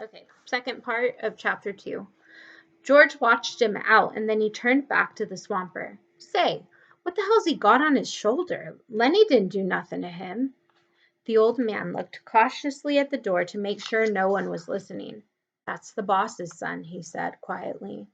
Okay, second part of chapter 2. George watched him out and then he turned back to the swamper. Say, what the hell's he got on his shoulder? Lenny didn't do nothing to him. The old man looked cautiously at the door to make sure no one was listening. That's the boss's son, he said quietly.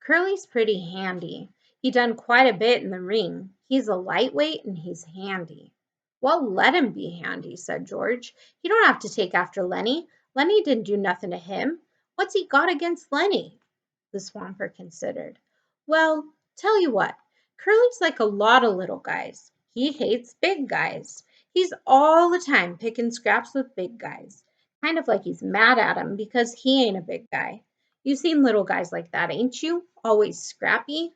Curly's pretty handy. He done quite a bit in the ring. He's a lightweight and he's handy. Well, let him be handy, said George. He don't have to take after Lenny. Lenny didn't do nothing to him. What's he got against Lenny? The swamper considered. Well, tell you what, Curly's like a lot of little guys. He hates big guys. He's all the time picking scraps with big guys. Kind of like he's mad at him because he ain't a big guy. You've seen little guys like that, ain't you? Always scrappy?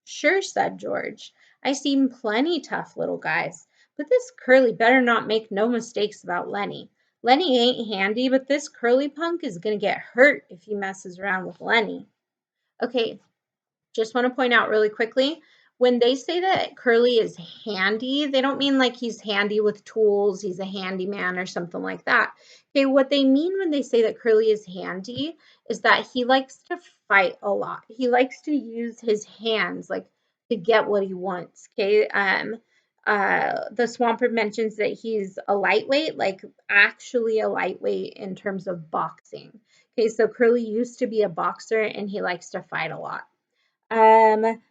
Sure, said George. I seen plenty tough little guys. But this Curly better not make no mistakes about Lenny. Lenny ain't handy, but this Curly punk is gonna get hurt if he messes around with Lenny. Okay, just want to point out really quickly, when they say that Curly is handy, they don't mean like he's handy with tools, he's a handyman or something like that. Okay, what they mean when they say that Curly is handy is that he likes to fight a lot. He likes to use his hands like to get what he wants. Okay, the Swamper mentions that he's a lightweight, like actually a lightweight in terms of boxing. Okay, so Curly used to be a boxer and he likes to fight a lot. Um,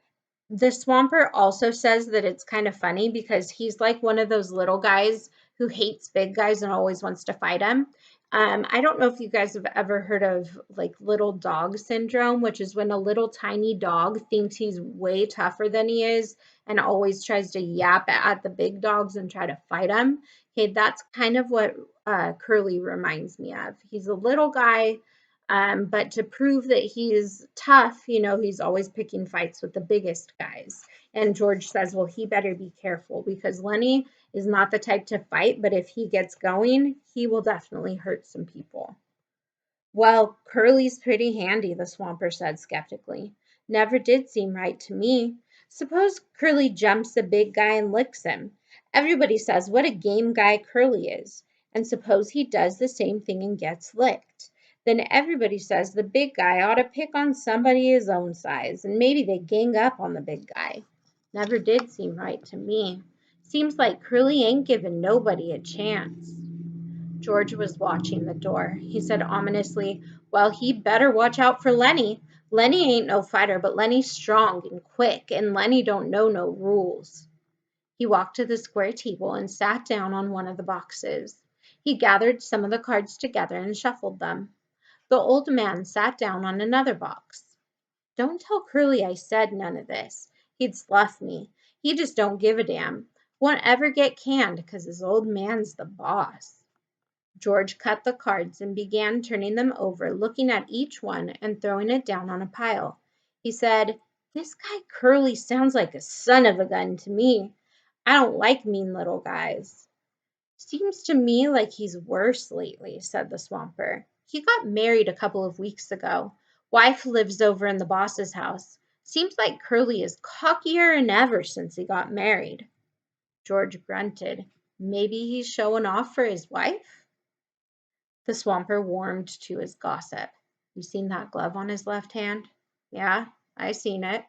the Swamper also says that it's kind of funny because he's like one of those little guys who hates big guys and always wants to fight them. I don't know if you guys have ever heard of like little dog syndrome, which is when a little tiny dog thinks he's way tougher than he is and always tries to yap at the big dogs and try to fight them. Okay, that's kind of what Curly reminds me of. He's a little guy, but to prove that he's tough, he's always picking fights with the biggest guys. And George says, well, he better be careful because Lenny is not the type to fight, but if he gets going, he will definitely hurt some people. Well, Curly's pretty handy, the Swamper said skeptically. Never did seem right to me. Suppose Curly jumps a big guy and licks him. Everybody says what a game guy Curly is. And suppose he does the same thing and gets licked. Then everybody says the big guy ought to pick on somebody his own size, and maybe they gang up on the big guy. Never did seem right to me. Seems like Curly ain't giving nobody a chance. George was watching the door. He said ominously, well, he better watch out for Lenny. Lenny ain't no fighter, but Lenny's strong and quick, and Lenny don't know no rules. He walked to the square table and sat down on one of the boxes. He gathered some of the cards together and shuffled them. The old man sat down on another box. Don't tell Curly I said none of this. He'd slough me. He just don't give a damn. Won't ever get canned because his old man's the boss. George cut the cards and began turning them over, looking at each one and throwing it down on a pile. He said, this guy Curly sounds like a son of a gun to me. I don't like mean little guys. Seems to me like he's worse lately, said the Swamper. He got married a couple of weeks ago. Wife lives over in the boss's house. Seems like Curly is cockier than ever since he got married. George grunted. Maybe he's showing off for his wife? The Swamper warmed to his gossip. You seen that glove on his left hand? Yeah, I seen it.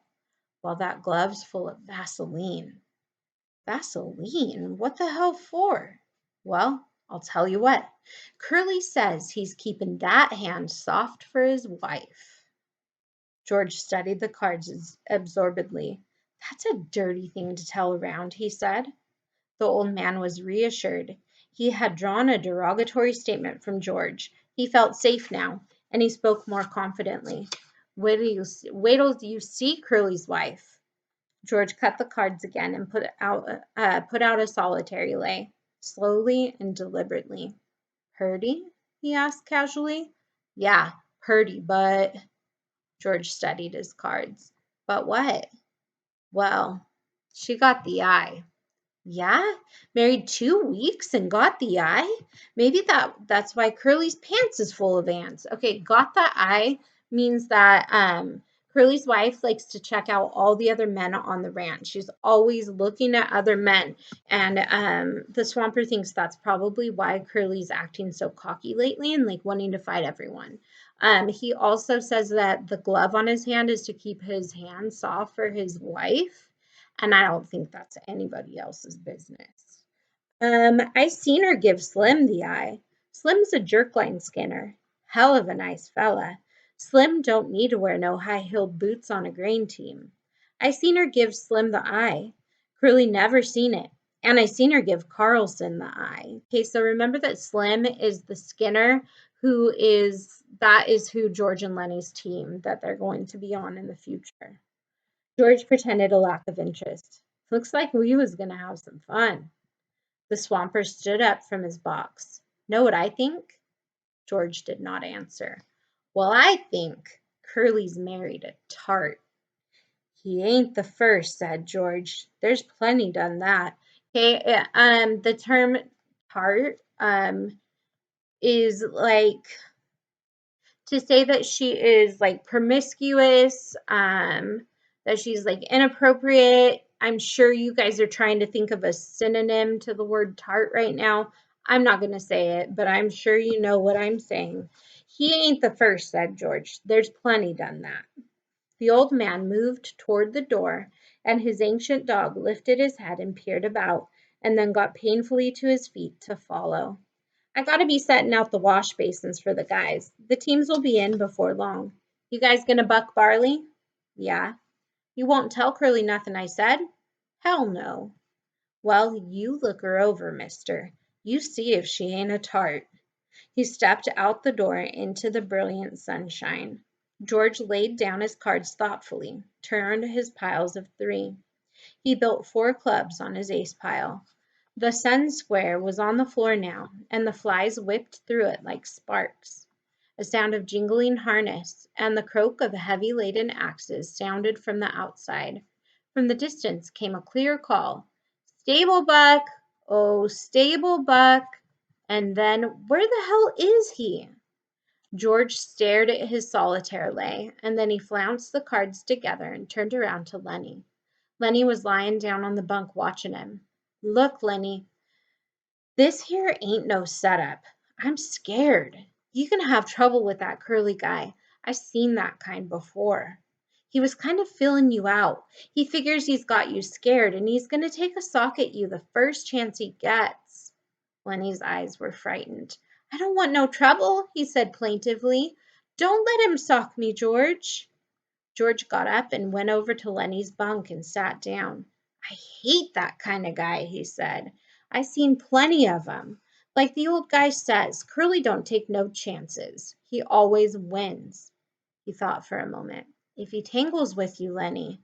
Well, that glove's full of Vaseline. Vaseline? What the hell for? Well, I'll tell you what. Curly says he's keeping that hand soft for his wife. George studied the cards absorbedly. That's a dirty thing to tell around, he said. The old man was reassured. He had drawn a derogatory statement from George. He felt safe now, and he spoke more confidently. Wait till you see Curly's wife. George cut the cards again and put out a solitary lay, slowly and deliberately. Purdy? He asked casually. Yeah, Purdy, but... George studied his cards. But what? Well, she got the eye. Yeah, married 2 weeks and got the eye. Maybe that's why Curly's pants is full of ants. Okay, got the eye means that Curly's wife likes to check out all the other men on the ranch. She's always looking at other men. And the Swamper thinks that's probably why Curly's acting so cocky lately and like wanting to fight everyone. He also says that the glove on his hand is to keep his hand soft for his wife. And I don't think that's anybody else's business. I seen her give Slim the eye. Slim's a jerkline skinner. Hell of a nice fella. Slim don't need to wear no high-heeled boots on a grain team. I seen her give Slim the eye. Curly never seen it. And I seen her give Carlson the eye. Okay, so remember that Slim is the skinner that is who George and Lenny's team that they're going to be on in the future. George pretended a lack of interest. Looks like we was gonna have some fun. The Swamper stood up from his box. Know what I think? George did not answer. Well, I think Curly's married a tart. He ain't the first, said George. There's plenty done that. Okay, the term tart is like to say that she is like promiscuous, that she's like inappropriate. I'm sure you guys are trying to think of a synonym to the word tart right now. I'm not going to say it, but I'm sure you know what I'm saying. He ain't the first, said George. There's plenty done that. The old man moved toward the door, and his ancient dog lifted his head and peered about, and then got painfully to his feet to follow. I gotta be setting out the wash basins for the guys. The teams will be in before long. You guys gonna buck barley? Yeah. You won't tell Curly nothing I said? Hell no. Well, you look her over, mister. You see if she ain't a tart. He stepped out the door into the brilliant sunshine. George laid down his cards thoughtfully, turned his piles of 3. He built 4 clubs on his ace pile. The sun square was on the floor now, and the flies whipped through it like sparks. A sound of jingling harness and the croak of heavy-laden axes sounded from the outside. From the distance came a clear call, "Stable Buck! Oh, Stable Buck!" And then, where the hell is he? George stared at his solitaire lay, and then he flounced the cards together and turned around to Lenny. Lenny was lying down on the bunk watching him. Look, Lenny, this here ain't no setup. I'm scared. You can have trouble with that Curly guy. I've seen that kind before. He was kind of filling you out. He figures he's got you scared and he's going to take a sock at you the first chance he gets. Lenny's eyes were frightened. I don't want no trouble, he said plaintively. Don't let him sock me, George. George got up and went over to Lenny's bunk and sat down. I hate that kind of guy, he said. I seen plenty of 'em. Like the old guy says, Curly don't take no chances. He always wins. He thought for a moment. If he tangles with you, Lenny,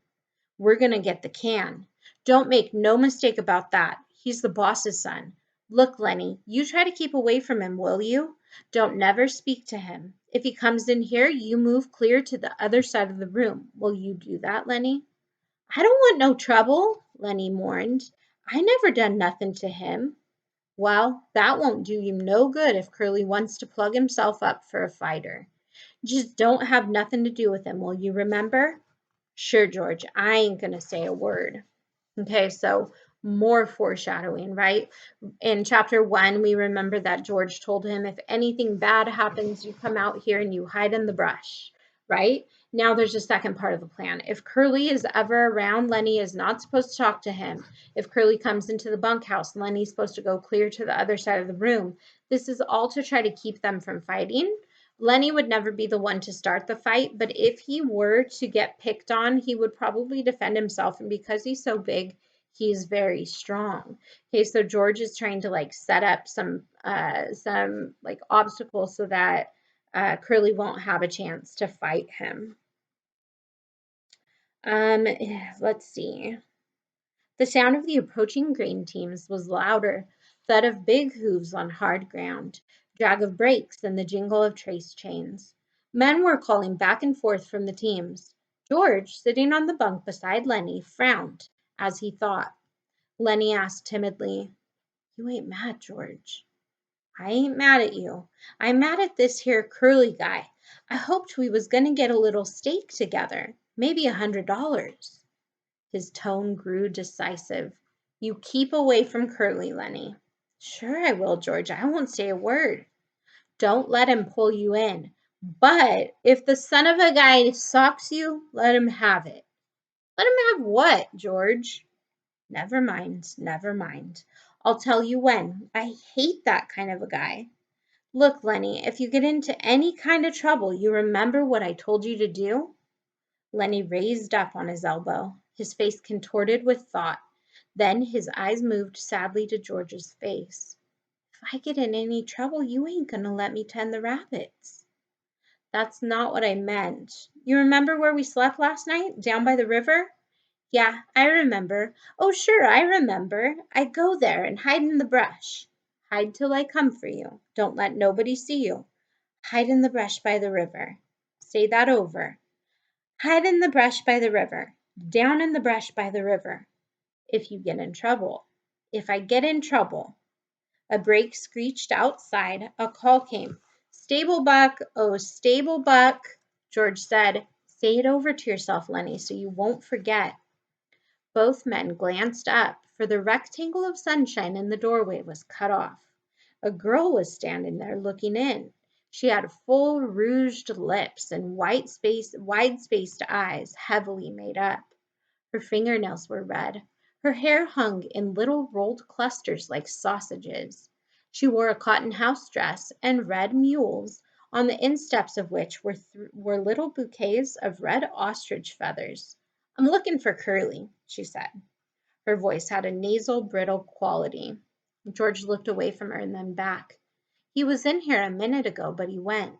we're going to get the can. Don't make no mistake about that. He's the boss's son. Look, Lenny, you try to keep away from him, will you? Don't never speak to him. If he comes in here, you move clear to the other side of the room. Will you do that, Lenny? I don't want no trouble, Lenny mourned. I never done nothing to him. Well, that won't do you no good if Curly wants to plug himself up for a fighter. Just don't have nothing to do with him, will you remember? Sure, George, I ain't gonna say a word. Okay, so more foreshadowing, right? In chapter 1, we remember that George told him, if anything bad happens, you come out here and you hide in the brush, right? Now there's a second part of the plan. If Curly is ever around, Lenny is not supposed to talk to him. If Curly comes into the bunkhouse, Lenny's supposed to go clear to the other side of the room. This is all to try to keep them from fighting. Lenny would never be the one to start the fight, but if he were to get picked on, he would probably defend himself. And because he's so big, he's very strong. Okay, so George is trying to like set up some like obstacles so that Curly won't have a chance to fight him. Let's see. The sound of the approaching grain teams was louder, thud of big hooves on hard ground, drag of brakes, and the jingle of trace chains. Men were calling back and forth from the teams. George, sitting on the bunk beside Lenny, frowned as he thought. Lenny asked timidly, You ain't mad, George? I ain't mad at you. I'm mad at this here Curly guy. I hoped we was gonna get a little steak together. Maybe $100. His tone grew decisive. You keep away from Curly, Lenny. Sure I will, George. I won't say a word. Don't let him pull you in. But if the son of a guy socks you, let him have it. Let him have what, George? Never mind, never mind. I'll tell you when. I hate that kind of a guy. Look, Lenny, if you get into any kind of trouble, you remember what I told you to do? Lenny raised up on his elbow, his face contorted with thought. Then his eyes moved sadly to George's face. If I get in any trouble, you ain't gonna let me tend the rabbits. That's not what I meant. You remember where we slept last night, down by the river? Yeah, I remember. Oh, sure, I remember. I go there and hide in the brush. Hide till I come for you. Don't let nobody see you. Hide in the brush by the river. Say that over. Hide in the brush by the river. Down in the brush by the river. If you get in trouble. If I get in trouble. A brake screeched outside. A call came. Stable Buck, oh, Stable Buck, George said. Say it over to yourself, Lenny, so you won't forget. Both men glanced up, for the rectangle of sunshine in the doorway was cut off. A girl was standing there looking in. She had full rouged lips and wide-spaced eyes, heavily made up. Her fingernails were red. Her hair hung in little rolled clusters like sausages. She wore a cotton house dress and red mules, on the insteps of which were little bouquets of red ostrich feathers. I'm looking for Curly, she said. Her voice had a nasal, brittle quality. George looked away from her and then back. He was in here a minute ago, but he went.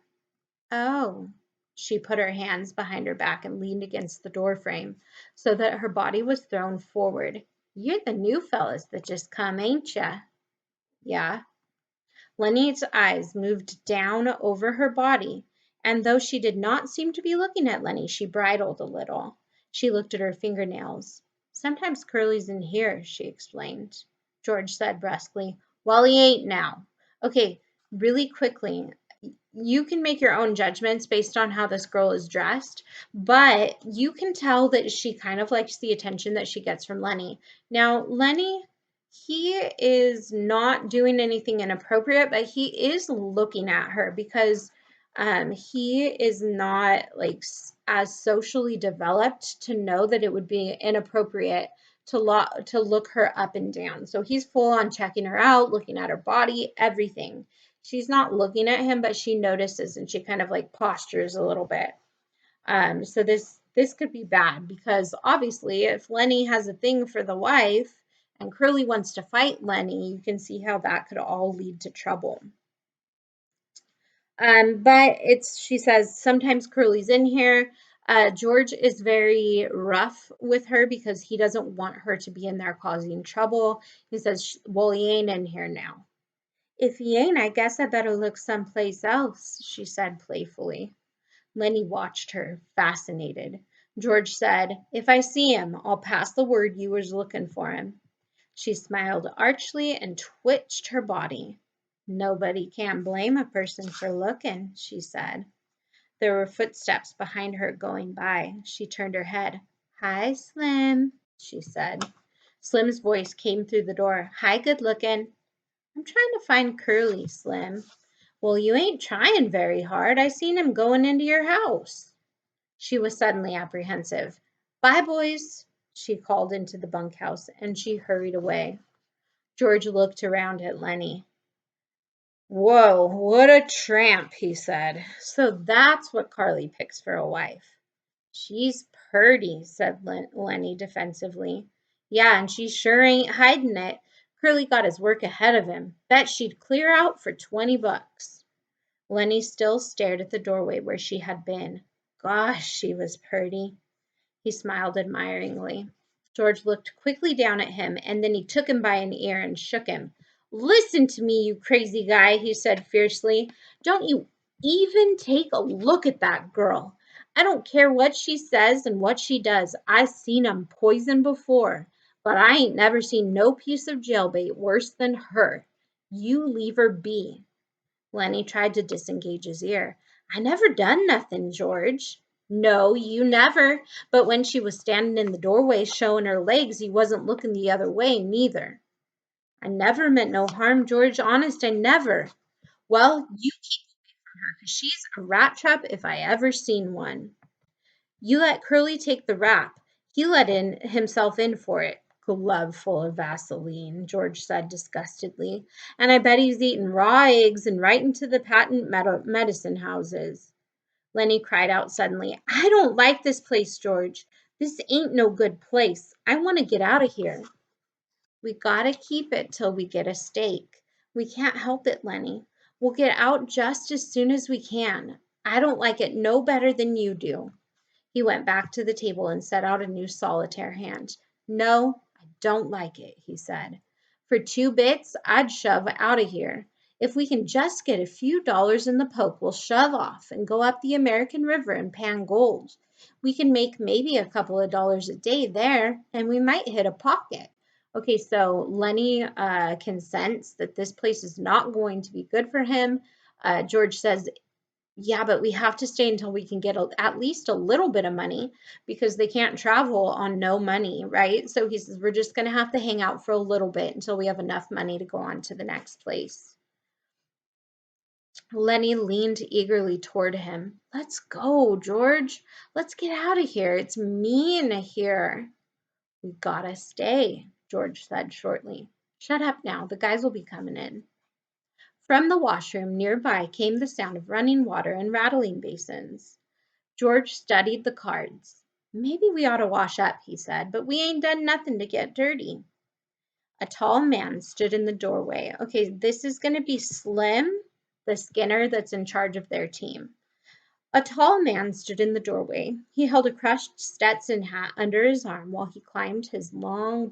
Oh. She put her hands behind her back and leaned against the door frame so that her body was thrown forward. You're the new fellas that just come, ain't ya? Yeah. Lenny's eyes moved down over her body, and though she did not seem to be looking at Lenny, she bridled a little. She looked at her fingernails. Sometimes Curly's in here, she explained. George said brusquely, well, he ain't now. Okay, really quickly, you can make your own judgments based on how this girl is dressed, but you can tell that she kind of likes the attention that she gets from Lenny. Now, Lenny, he is not doing anything inappropriate, but he is looking at her because he is not like as socially developed to know that it would be inappropriate to look her up and down. So he's full on checking her out, looking at her body, everything. She's not looking at him, but she notices and she kind of like postures a little bit. So this could be bad because obviously if Lenny has a thing for the wife and Curly wants to fight Lenny, you can see how that could all lead to trouble. But she says, sometimes Curly's in here. George is very rough with her because he doesn't want her to be in there causing trouble. He says, well, he ain't in here now. If he ain't, I guess I better look someplace else, she said playfully. Lenny watched her, fascinated. George said, if I see him, I'll pass the word you was looking for him. She smiled archly and twitched her body. Nobody can blame a person for looking, she said. There were footsteps behind her going by. She turned her head. Hi, Slim, she said. Slim's voice came through the door. Hi, good looking. I'm trying to find Curly, Slim. Well, you ain't trying very hard. I seen him going into your house. She was suddenly apprehensive. Bye, boys, she called into the bunkhouse, and she hurried away. George looked around at Lenny. Whoa, what a tramp, he said. So that's what Carly picks for a wife. She's purty, said Lenny defensively. Yeah, and she sure ain't hiding it. Curly got his work ahead of him. Bet she'd clear out for $20. Lenny still stared at the doorway where she had been. Gosh, she was purty. He smiled admiringly. George looked quickly down at him, and then he took him by an ear and shook him. Listen to me, you crazy guy, he said fiercely. Don't you even take a look at that girl. I don't care what she says and what she does. I seen 'em poison before, but I ain't never seen no piece of jailbait worse than her. You leave her be. Lenny tried to disengage his ear. I never done nothing, George. No, you never. But when she was standing in the doorway showing her legs, he wasn't looking the other way, neither. I never meant no harm, George. Honest, I never. Well, you keep away from her, 'cause she's a rat trap if I ever seen one. You let Curly take the rap. He let in himself in for it. Glove full of Vaseline, George said disgustedly. And I bet he's eating raw eggs and right into the patent medicine houses. Lenny cried out suddenly. I don't like this place, George. This ain't no good place. I want to get out of here. We gotta keep it till we get a stake. We can't help it, Lenny. We'll get out just as soon as we can. I don't like it no better than you do. He went back to the table and set out a new solitaire hand. No, I don't like it, he said. For 2 bits, I'd shove out of here. If we can just get a few dollars in the poke, we'll shove off and go up the American River and pan gold. We can make maybe a couple of dollars a day there, and we might hit a pocket. Okay, so Lenny can sense that this place is not going to be good for him. George says, yeah, but we have to stay until we can get at least a little bit of money because they can't travel on no money, right? So he says, we're just going to have to hang out for a little bit until we have enough money to go on to the next place. Lenny leaned eagerly toward him. Let's go, George. Let's get out of here. It's mean here. We gotta stay, George said shortly. Shut up now. The guys will be coming in. From the washroom nearby came the sound of running water and rattling basins. George studied the cards. Maybe we ought to wash up, he said, but we ain't done nothing to get dirty. A tall man stood in the doorway. Okay, this is going to be Slim, the Skinner that's in charge of their team. A tall man stood in the doorway. He held a crushed Stetson hat under his arm while he combed his long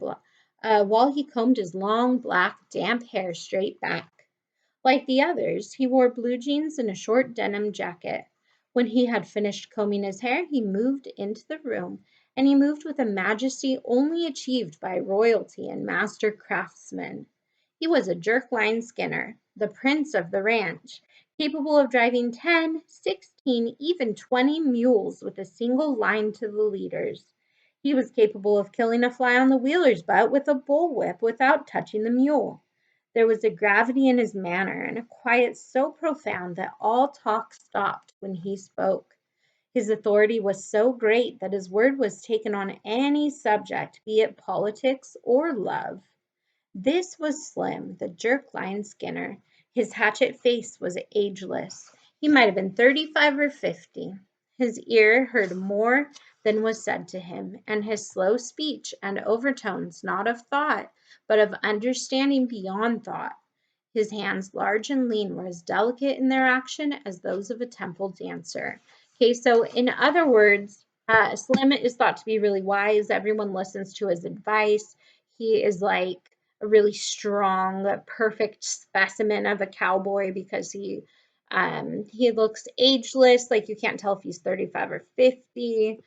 black damp hair straight back. Like the others, he wore blue jeans and a short denim jacket. When he had finished combing his hair, he moved into the room, and he moved with a majesty only achieved by royalty and master craftsmen. He was a jerk-line Skinner, the prince of the ranch, capable of driving 10, 16, even 20 mules with a single line to the leaders. He was capable of killing a fly on the wheeler's butt with a bullwhip without touching the mule. There was a gravity in his manner and a quiet so profound that all talk stopped when he spoke. His authority was so great that his word was taken on any subject, be it politics or love. This was Slim, the jerk-line Skinner. His hatchet face was ageless. He might have been 35 or 50. His ear heard more than was said to him, and his slow speech and overtones not of thought, but of understanding beyond thought. His hands, large and lean, were as delicate in their action as those of a temple dancer. Okay, so in other words, Slim is thought to be really wise. Everyone listens to his advice. He is like a really strong, perfect specimen of a cowboy because he looks ageless, like you can't tell if he's 35 or 50.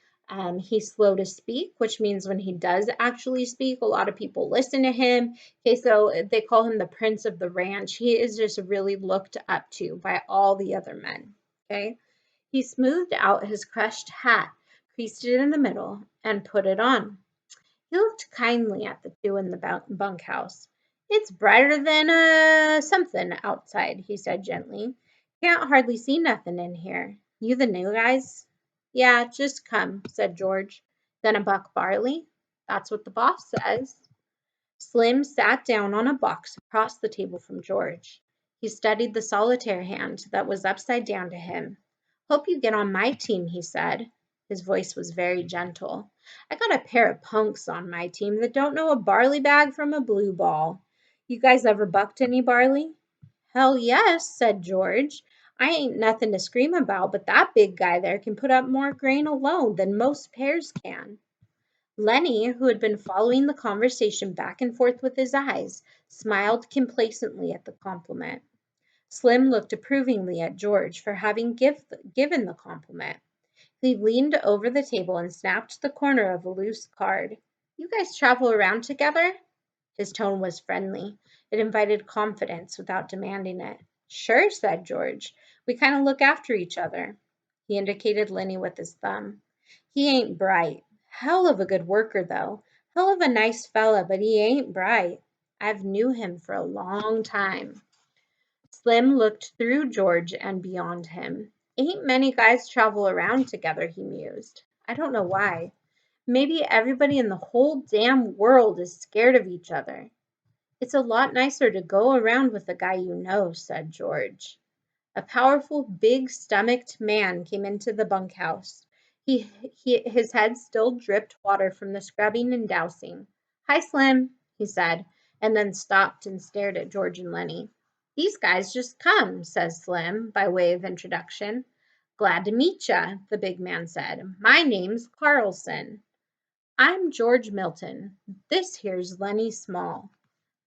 He's slow to speak, which means when he does actually speak, a lot of people listen to him. Okay, so they call him the Prince of the Ranch. He is just really looked up to by all the other men. Okay, he smoothed out his crushed hat, creased it in the middle, and put it on. He looked kindly at the two in the bunkhouse. It's brighter than something outside, he said gently. Can't hardly see nothing in here. You the new guys? Yeah, just come, said George. Gonna buck barley? That's what the boss says. Slim sat down on a box across the table from George. He studied the solitaire hand that was upside down to him. Hope you get on my team, he said. His voice was very gentle. I got a pair of punks on my team that don't know a barley bag from a blue ball. You guys ever bucked any barley? Hell yes, said George. I ain't nothing to scream about, but that big guy there can put up more grain alone than most pairs can. Lenny, who had been following the conversation back and forth with his eyes, smiled complacently at the compliment. Slim looked approvingly at George for having given the compliment. He leaned over the table and snapped the corner of a loose card. You guys travel around together? His tone was friendly. It invited confidence without demanding it. Sure, said George. We kind of look after each other. He indicated Lenny with his thumb. He ain't bright. Hell of a good worker, though. Hell of a nice fella, but he ain't bright. I've knew him for a long time. Slim looked through George and beyond him. Ain't many guys travel around together, he mused. I don't know why. Maybe everybody in the whole damn world is scared of each other. It's a lot nicer to go around with a guy you know, said George. A powerful, big-stomached man came into the bunkhouse. His head still dripped water from the scrubbing and dousing. Hi, Slim, he said, and then stopped and stared at George and Lenny. These guys just come, says Slim, by way of introduction. Glad to meet ya, the big man said. My name's Carlson. I'm George Milton. This here's Lenny Small.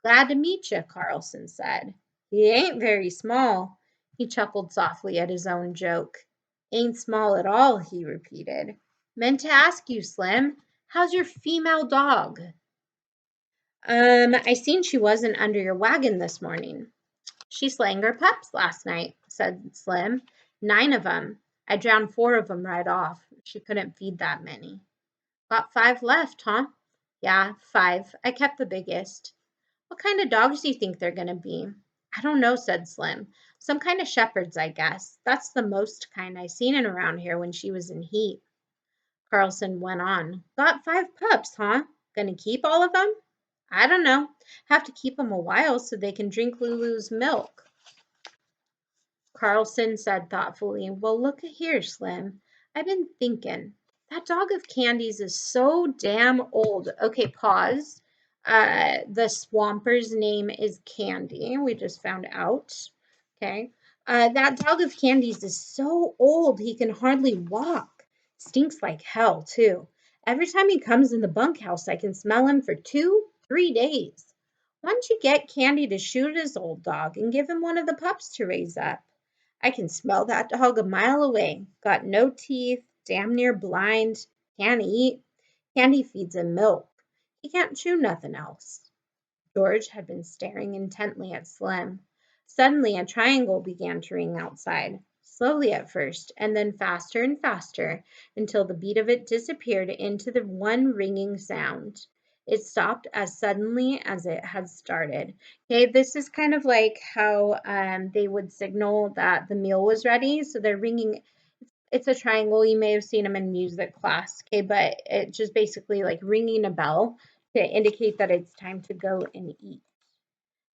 Glad to meet you, Carlson said. He ain't very small. He chuckled softly at his own joke. Ain't small at all, he repeated. Meant to ask you, Slim, how's your female dog? I seen she wasn't under your wagon this morning. She slang her pups last night, said Slim. 9 of 'em. I drowned 4 of 'em right off. She couldn't feed that many. Got 5 left, huh? Yeah, 5. I kept the biggest. What kind of dogs do you think they're going to be? I don't know, said Slim. Some kind of shepherds, I guess. That's the most kind I seen in around here when she was in heat. Carlson went on. Got 5 pups, huh? Gonna keep all of them? I don't know. Have to keep them a while so they can drink Lulu's milk. Carlson said thoughtfully, well, look here, Slim. I've been thinking. That dog of Candy's is so damn old. Okay, pause. The Swamper's name is Candy. We just found out. Okay. That dog of Candy's is so old he can hardly walk. Stinks like hell, too. Every time he comes in the bunkhouse, I can smell him for 2, 3 days. Why don't you get Candy to shoot his old dog and give him one of the pups to raise up? I can smell that dog a mile away. Got no teeth, damn near blind, can't eat. Candy feeds him milk. He can't chew nothing else. George had been staring intently at Slim. Suddenly, a triangle began to ring outside, slowly at first, and then faster and faster, until the beat of it disappeared into the one ringing sound. It stopped as suddenly as it had started. Okay, this is kind of like how they would signal that the meal was ready. So they're ringing. It's a triangle. You may have seen them in music class. Okay, but it just basically like ringing a bell to indicate that it's time to go and eat.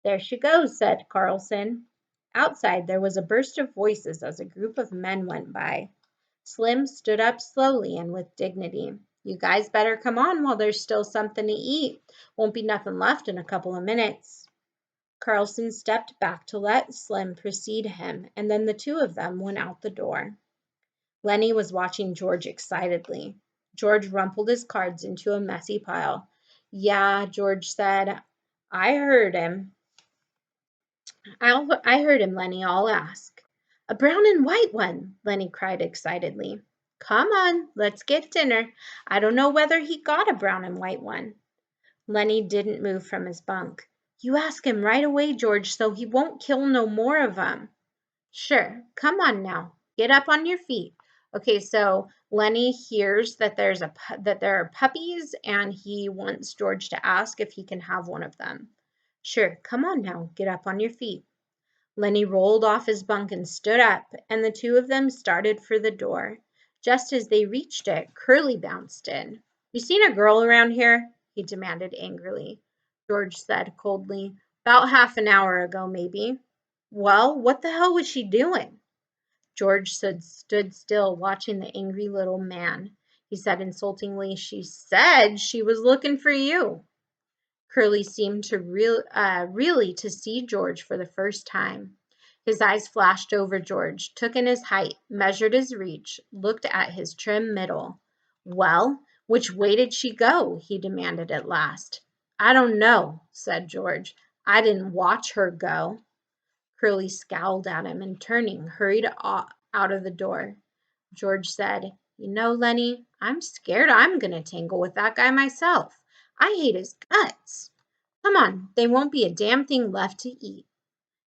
There she goes, said Carlson. Outside there was a burst of voices as a group of men went by. Slim stood up slowly and with dignity. You guys better come on while there's still something to eat. Won't be nothing left in a couple of minutes. Carlson stepped back to let Slim precede him, and then the 2 of them went out the door. Lenny was watching George excitedly. George rumpled his cards into a messy pile. Yeah, George said. I heard him. I heard him, Lenny. I'll ask. A brown and white one, Lenny cried excitedly. Come on, let's get dinner. I don't know whether he got a brown and white one. Lenny didn't move from his bunk. You ask him right away, George, so he won't kill no more of 'em. Sure. Come on now. Get up on your feet. Okay, so Lenny hears that that there are puppies and he wants George to ask if he can have one of them. Sure. Come on now. Get up on your feet. Lenny rolled off his bunk and stood up, and the 2 of them started for the door. Just as they reached it, Curly bounced in. You seen a girl around here? He demanded angrily. George said coldly, about half an hour ago, maybe. Well, what the hell was she doing? George stood still, watching the angry little man. He said insultingly, she said she was looking for you. Curly seemed to really to see George for the first time. His eyes flashed over George, took in his height, measured his reach, looked at his trim middle. Well, which way did she go? He demanded at last. I don't know, said George. I didn't watch her go. Curly scowled at him and turning, hurried out of the door. George said, you know, Lenny, I'm scared I'm going to tangle with that guy myself. I hate his guts. Come on, there won't be a damn thing left to eat.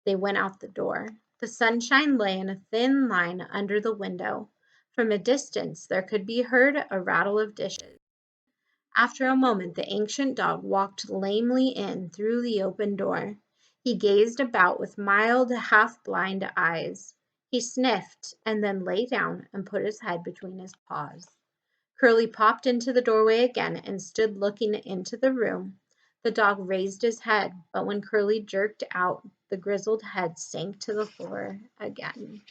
They went out the door. The sunshine lay in a thin line under the window. From a distance there could be heard a rattle of dishes. After a moment the ancient dog walked lamely in through the open door. He gazed about with mild, half-blind eyes. He sniffed and then lay down and put his head between his paws. Curly popped into the doorway again and stood looking into the room. The dog raised his head, but when Curly jerked out, the grizzled head sank to the floor again.